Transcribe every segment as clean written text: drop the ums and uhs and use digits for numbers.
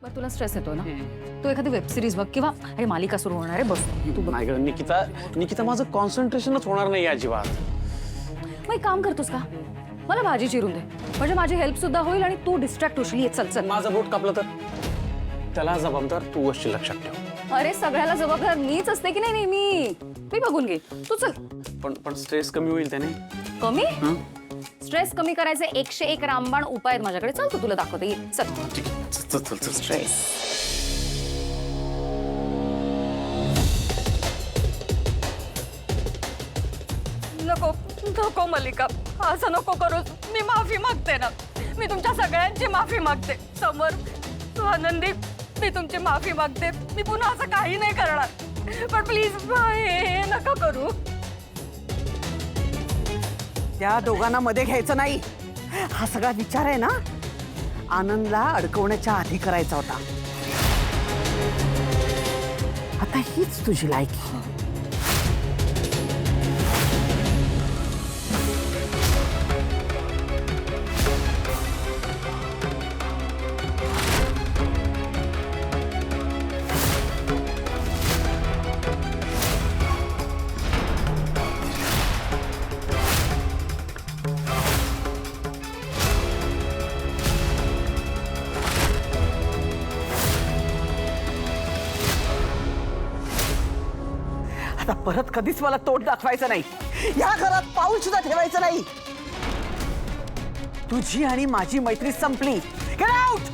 बरं तुला स्ट्रेस येतो ना, तू एखादी वेब सिरीज बघ किंवा अरे मालिका सुरू होणार आहे, बस तू बघ. नाही ग निकिता माझं कॉन्सन्ट्रेशनच होणार नाही अजिबात. मग एक काम करतोस का, मला भाजी चिरून दे, म्हणजे माझी हेल्प सुद्धा होईल आणि तू डिस्ट्रॅक्ट होशील. ये चल चल. माझं बोट कापलं तर त्याला जबाबदार तू असशील, लक्षात ठेव. अरे सगळ्याला जबाबदार मीच असते की नाही नेहमी. मी बघून घे, तू चल. पण स्ट्रेस कमी होईल त्याने. कमी? स्ट्रेस कमी करायचे 101 रामबाण उपाय आहेत माझ्याकडे. चल तू तुला दाखवते. ये चल. चल स्ट्रेस नको नको मल्लिका, असं नको करू. मी माफी मागते ना, मी तुमच्या सगळ्यांची माफी मागते. समर, तू आनंदी, मी तुमची माफी मागते. मी पुन्हा असं काही नाही करणार, पण प्लीज हे नका करू. त्या दोघांना मध्ये घ्यायचं नाही. हा सगळा विचार आहे ना आनंदला अडकवण्याच्या आधी करायचा होता. आता हीच तुझी लायकी. आता परत कधीच मला तोंड दाखवायचं नाही. या घरात पाऊल सुद्धा ठेवायचं नाही. तुझी आणि माझी मैत्री संपली. Get out.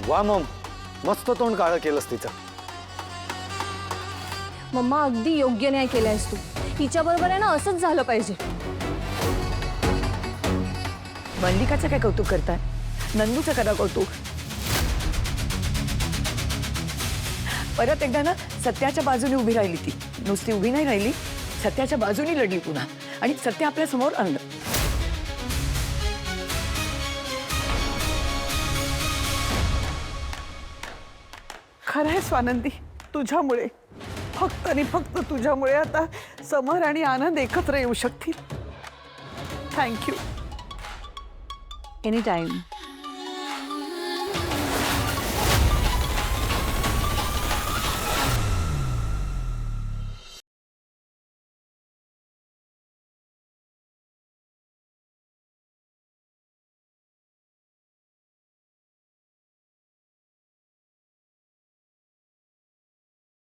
वा मम, मस्त तोंड काळं केलंस तिचं. मम्मा अगदी योग्य न्याय केलायस तू. तिच्या बरोबर आहे ना, असंच झालं पाहिजे. मल्लिकाचं काय कौतुक करताय? नंदूचं करा कौतुक. परत एकदा ना सत्याच्या बाजूने उभी राहिली ती. नुसती उभी नाही राहिली, सत्याच्या बाजूने लढली पुन्हा. आणि सत्य आपल्या समोर आणलं. खरं आहे स्वानंदी, तुझ्यामुळे, फक्त आणि फक्त तुझ्यामुळे आता समर आणि आनंद एकत्र येऊ शकतील. थँक्यू. Any time.